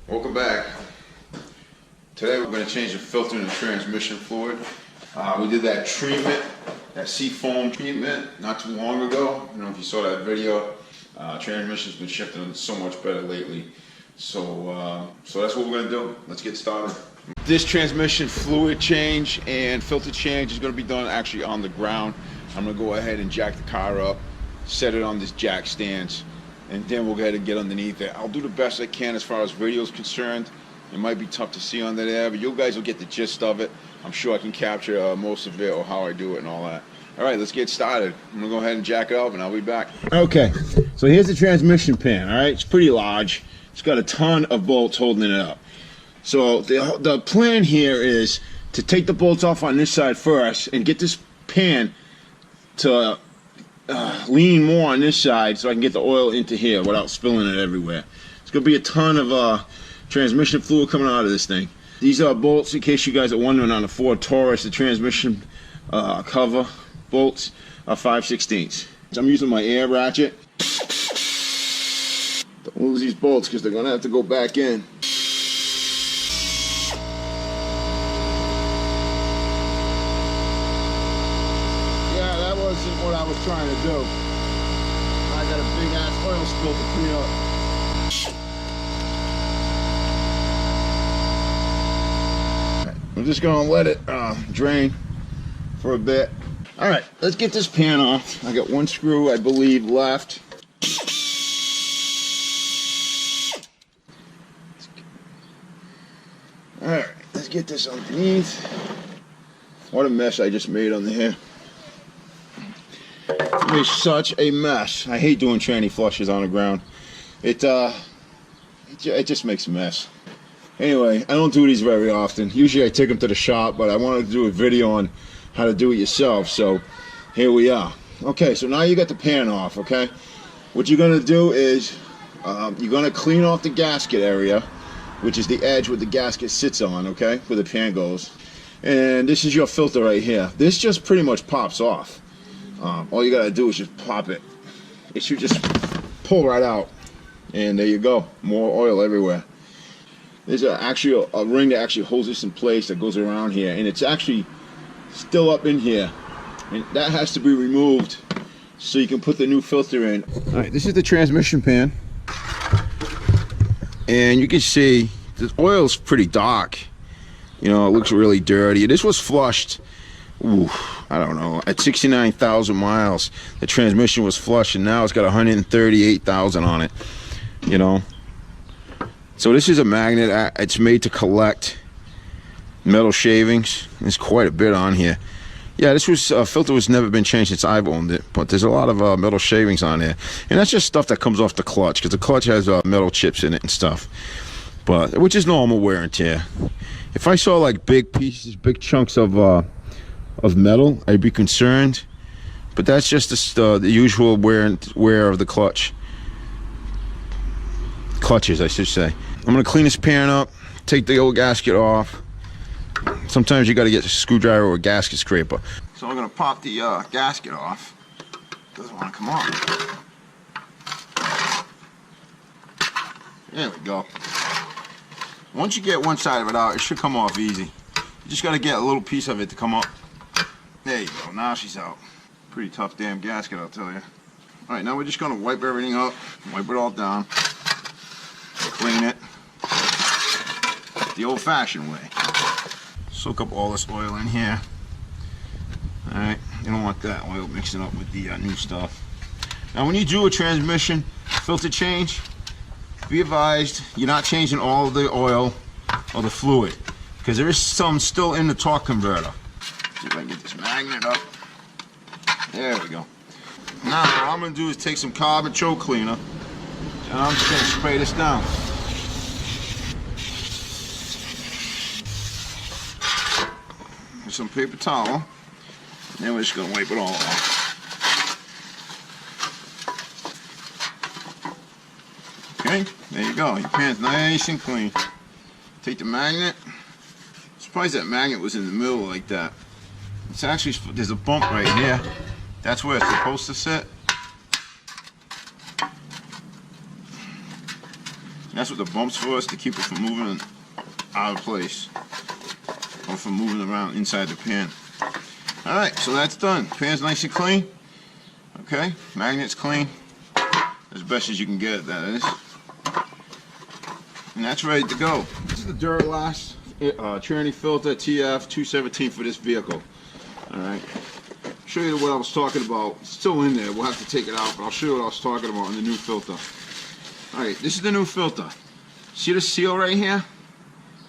Welcome back. Today we're going to change the filter in the transmission fluid. We did that treatment, that SeaFoam treatment, not too long ago. I don't know if you saw that video. Transmission's been shifting so much better lately. So that's what we're going to do. Let's get started. This transmission fluid change and filter change is going to be done actually on the ground. I'm going to go ahead and jack the car up, set it on this jack stance, and then we'll go ahead and get underneath it. I'll do the best I can as far as video is concerned. It might be tough to see under there, but you guys will get the gist of it. I'm sure I can capture most of it or how I do it and all that. All right, let's get started. I'm gonna go ahead and jack it up and I'll be back. Okay, so here's the transmission pin, all right? It's pretty large. It's got a ton of bolts holding it up. So the plan here is to take the bolts off on this side first and get this pan to lean more on this side so I can get the oil into here without spilling it everywhere. It's going to be a ton of transmission fluid coming out of this thing. These are bolts, in case you guys are wondering, on the Ford Taurus. The transmission cover bolts are 5/16. I'm using my air ratchet. Don't lose these bolts because they're going to have to go back in. What I was trying to do. I got a big ass oil spill to clean up. I'm just gonna let it drain for a bit. All right, let's get this pan off. I got one screw, I believe, left. All right, let's get this underneath. What a mess I just made under here. It made such a mess. I hate doing tranny flushes on the ground. It just makes a mess. Anyway, I don't do these very often. Usually I take them to the shop, but I wanted to do a video on how to do it yourself, so here we are. Okay, so now you got the pan off, okay? What you're gonna do is you're gonna clean off the gasket area, which is the edge where the gasket sits on, okay, where the pan goes. And this is your filter right here. This just pretty much pops off. All you gotta do is just pop it. It should just pull right out, and there you go. More oil everywhere. There's actually a ring that actually holds this in place that goes around here, and it's actually still up in here, and that has to be removed so you can put the new filter in. All right, this is the transmission pan, and you can see the oil's pretty dark. You know, it looks really dirty. This was flushed. Ooh, I don't know, at 69,000 miles the transmission was flush, and now it's got 138,000 on it, you know. So this is a magnet. It's made to collect metal shavings. There's quite a bit on here. Yeah, this filter was never been changed since I've owned it, but there's a lot of metal shavings on there, and that's just stuff that comes off the clutch, because the clutch has metal chips in it and stuff, but which is normal wear and tear. If I saw like big pieces, big chunks of metal, I'd be concerned, but that's just the usual wear of the clutches, I should say. I'm gonna clean this pan up, take the old gasket off. Sometimes you got to get a screwdriver or a gasket scraper. So I'm gonna pop the gasket off. Doesn't want to come off. There we go. Once you get one side of it out, it should come off easy. You just got to get a little piece of it to come up. There you go, now she's out. Pretty tough damn gasket, I'll tell you. Alright, now we're just going to wipe everything up, wipe it all down, clean it the old-fashioned way. Soak up all this oil in here. Alright, you don't want that oil mixing up with the new stuff. Now when you do a transmission filter change, be advised you're not changing all of the oil or the fluid, because there is some still in the torque converter. See if I can get this magnet up. There we go. Now what I'm going to do is take some carbon choke cleaner, and I'm just going to spray this down. With some paper towel, and then we're just going to wipe it all off. Okay, there you go. Your pan's nice and clean. Take the magnet. I'm surprised that magnet was in the middle like that. It's actually, there's a bump right here. That's where it's supposed to sit. That's what the bump's for, is to keep it from moving out of place or from moving around inside the pan. Alright, so that's done. Pan's nice and clean. Okay, magnet's clean. As best as you can get it, that is. And that's ready to go. This is the Duralast Trani filter TF 217 for this vehicle. Alright. Show you what I was talking about. It's still in there. We'll have to take it out, but I'll show you what I was talking about in the new filter. Alright, this is the new filter. See the seal right here?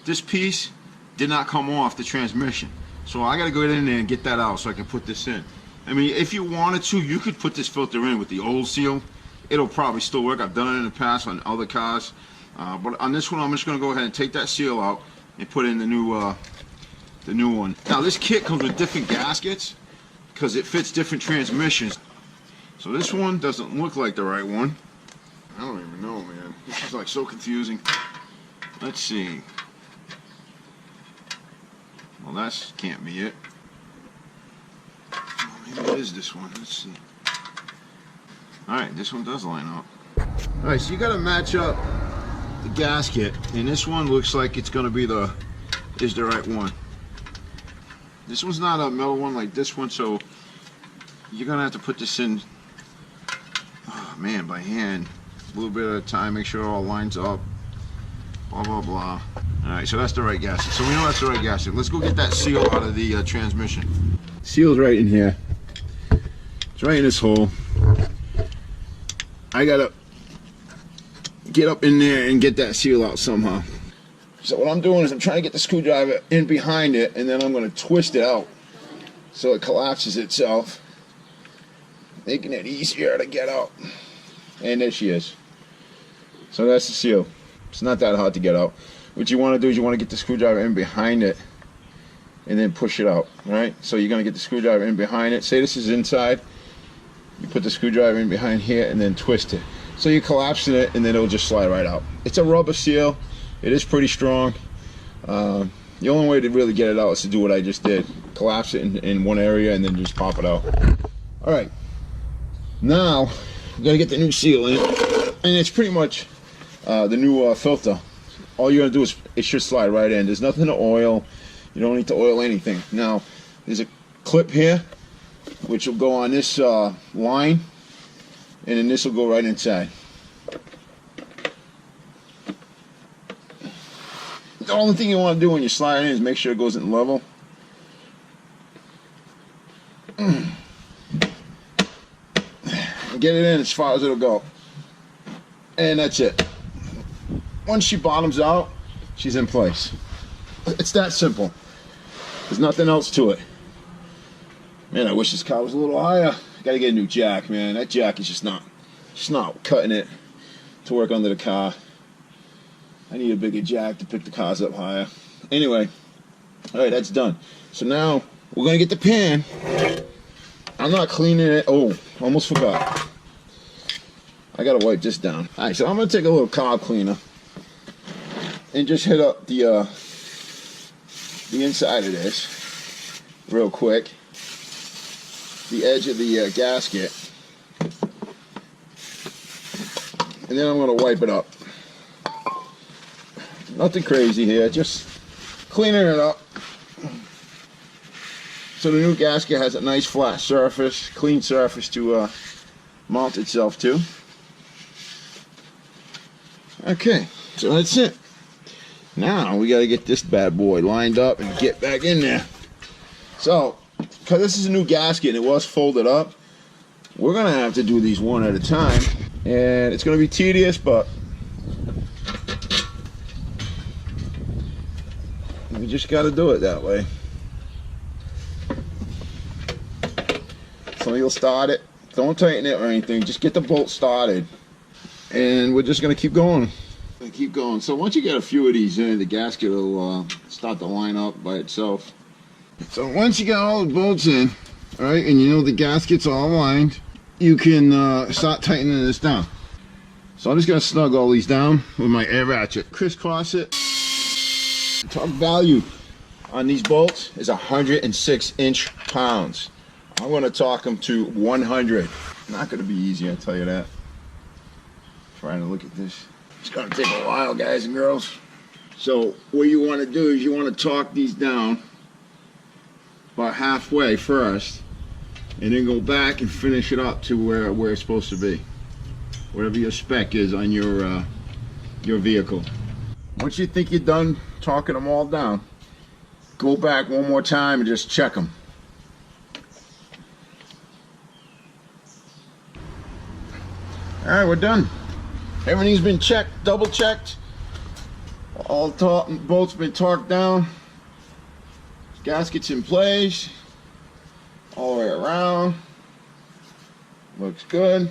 This piece did not come off the transmission. So I gotta go in there and get that out so I can put this in. I mean, if you wanted to, you could put this filter in with the old seal. It'll probably still work. I've done it in the past on other cars. But on this one, I'm just gonna go ahead and take that seal out and put in the new one. Now this kit comes with different gaskets because it fits different transmissions. So this one doesn't look like the right one. I don't even know, man. This is like so confusing. Let's see. Well, that can't be it. Well, maybe it is this one. Let's see. Alright, this one does line up. Alright, so you gotta match up the gasket, and this one looks like it's gonna be the right one. This one's not a metal one like this one, so you're gonna have to put this in, oh man, by hand, a little bit at a time, make sure it all lines up, blah blah blah. Alright, so that's the right gasket. So we know that's the right gasket. Let's go get that seal out of the transmission. Seal's right in here. It's right in this hole. I gotta get up in there and get that seal out somehow. So what I'm doing is I'm trying to get the screwdriver in behind it, and then I'm going to twist it out so it collapses itself, making it easier to get out. And there she is. So that's the seal. It's not that hard to get out. What you want to do is you want to get the screwdriver in behind it and then push it out. Alright? So you're going to get the screwdriver in behind it. Say this is inside. You put the screwdriver in behind here and then twist it. So you collapse it and then it'll just slide right out. It's a rubber seal. It is pretty strong. The only way to really get it out is to do what I just did. Collapse it in one area and then just pop it out. Alright. Now, we're going to get the new seal in. And it's pretty much the new filter. All you're going to do is, it should slide right in. There's nothing to oil. You don't need to oil anything. Now, there's a clip here, which will go on this line. And then this will go right inside. The only thing you want to do when you slide it in is make sure it goes in level. And get it in as far as it'll go. And that's it. Once she bottoms out, she's in place. It's that simple. There's nothing else to it. Man, I wish this car was a little higher. I gotta get a new jack, man. That jack is just not cutting it to work under the car. I need a bigger jack to pick the cars up higher. Anyway, alright, that's done. So now we're gonna get the pan. I'm not cleaning it. Oh, almost forgot. I gotta wipe this down. Alright, so I'm gonna take a little carb cleaner and just hit up the inside of this real quick. The edge of the gasket, and then I'm going to wipe it up. Nothing crazy here, just cleaning it up so the new gasket has a nice flat surface, clean surface to mount itself to. Okay, so that's it. Now we got to get this bad boy lined up and get back in there. So, because this is a new gasket and it was folded up, we're going to have to do these one at a time. And it's going to be tedious, but we just got to do it that way. So you'll start it. Don't tighten it or anything. Just get the bolt started. And we're just going to keep going. Keep going. So once you get a few of these in, the gasket will start to line up by itself. So once you got all the bolts in, alright, and you know the gasket's all aligned, you can start tightening this down. So I'm just going to snug all these down with my air ratchet. Crisscross it. The top value on these bolts is 106 inch-pounds. I'm going to torque them to 100. Not going to be easy, I'll tell you that. Trying to look at this. It's gonna take a while, guys and girls. So what you want to do is you want to torque these down about halfway first, and then go back and finish it up to where it's supposed to be, whatever your spec is on your vehicle. Once you think you're done torquing them all down, go back one more time and just check them. All right, we're done. Everything's been checked, double checked. All bolts been torqued down. Gaskets in place. All the way around. Looks good.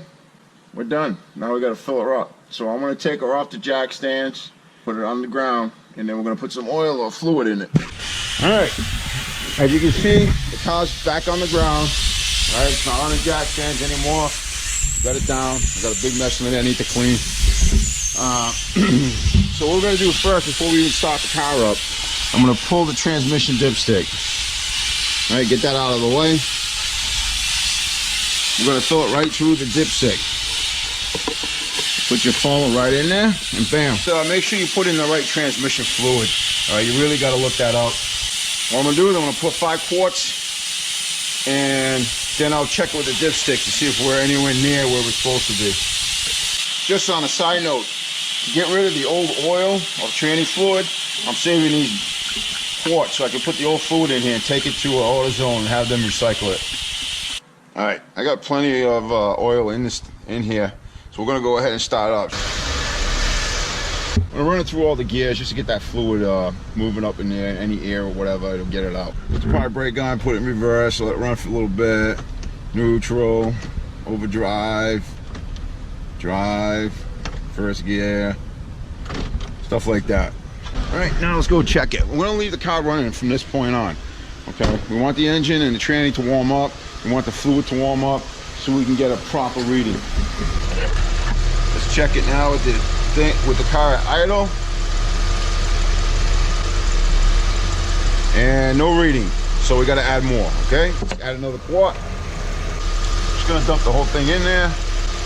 We're done. Now we gotta fill her up. So I'm gonna take her off the jack stands, put it on the ground, and then we're gonna put some oil or fluid in it. All right. As you can see, the car's back on the ground. All right, it's not on the jack stands anymore. Got it down. I got a big mess in it I need to clean. So what we're gonna do first, before we even start the car up, I'm gonna pull the transmission dipstick. All right, get that out of the way. We're gonna fill it right through the dipstick. Put your funnel right in there, and bam. So make sure you put in the right transmission fluid. All right, you really gotta look that up. What I'm gonna do is I'm gonna put 5 quarts, and then I'll check with the dipstick to see if we're anywhere near where we're supposed to be. Just on a side note, to get rid of the old oil or tranny fluid, I'm saving these quarts so I can put the old fluid in here and take it to AutoZone and have them recycle it. All right, I got plenty of oil in here, so we're gonna go ahead and start up. I'm gonna run it through all the gears just to get that fluid moving up in there, any air or whatever, it'll get it out. Put the power brake on, put it in reverse, let it run for a little bit. Neutral, overdrive, drive, first gear, stuff like that. All right, now let's go check it. We're gonna leave the car running from this point on. Okay, we want the engine and the tranny to warm up. We want the fluid to warm up so we can get a proper reading. Let's check it now with the car at idle. And no reading, so we got to add more. Okay, let's add another quart. Just gonna dump the whole thing in there.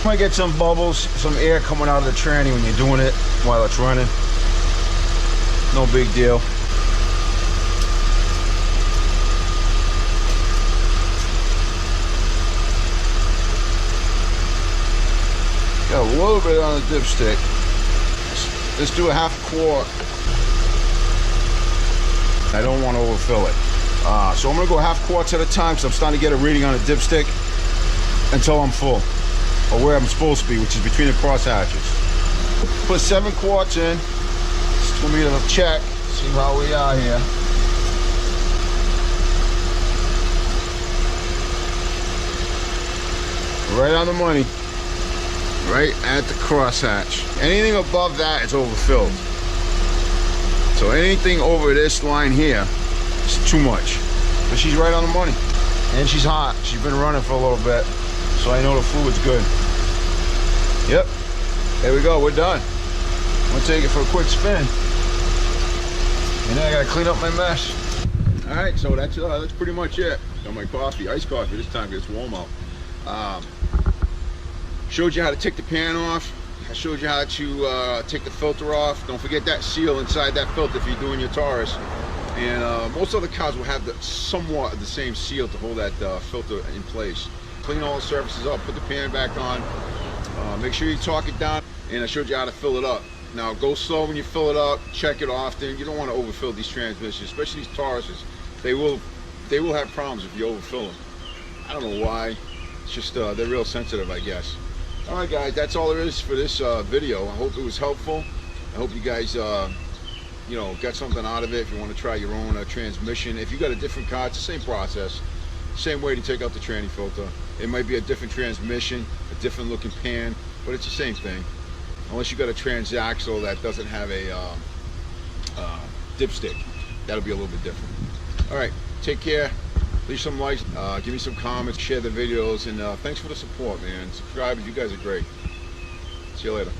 Might get some bubbles, some air coming out of the tranny when you're doing it while it's running. No big deal. Got a little bit on the dipstick. Let's do a half quart. I don't want to overfill it. So I'm gonna go half quarts at a time because I'm starting to get a reading on the dipstick until I'm full, or where I'm supposed to be, which is between the cross hatches. Put 7 quarts in. It's gonna be a check, see how we are here. Right on the money. Right at the crosshatch. Anything above that is overfilled. So anything over this line here is too much. But she's right on the money. And she's hot. She's been running for a little bit. So I know the fluid's good. Yep. There we go. We're done. I'm gonna take it for a quick spin. And then I gotta clean up my mess. Alright, so that's pretty much it. Got my coffee, iced coffee this time because it's warm out. Showed you how to take the pan off. I showed you how to take the filter off. Don't forget that seal inside that filter if you're doing your Taurus. And most other cars will have somewhat the same seal to hold that filter in place. Clean all the surfaces up, put the pan back on. Make sure you torque it down. And I showed you how to fill it up. Now go slow when you fill it up. Check it often. You don't want to overfill these transmissions, especially these Tauruses. They will have problems if you overfill them. I don't know why. It's just they're real sensitive, I guess. All right, guys, that's all there is for this video. I hope it was helpful. I hope you guys, you know, got something out of it. If you want to try your own transmission, if you got a different car, it's the same process, same way to take out the tranny filter. It might be a different transmission, a different looking pan, but it's the same thing. Unless you got a transaxle that doesn't have a dipstick, that'll be a little bit different. All right, take care. Leave some likes, give me some comments, share the videos, and thanks for the support, man. Subscribe, you guys are great. See you later.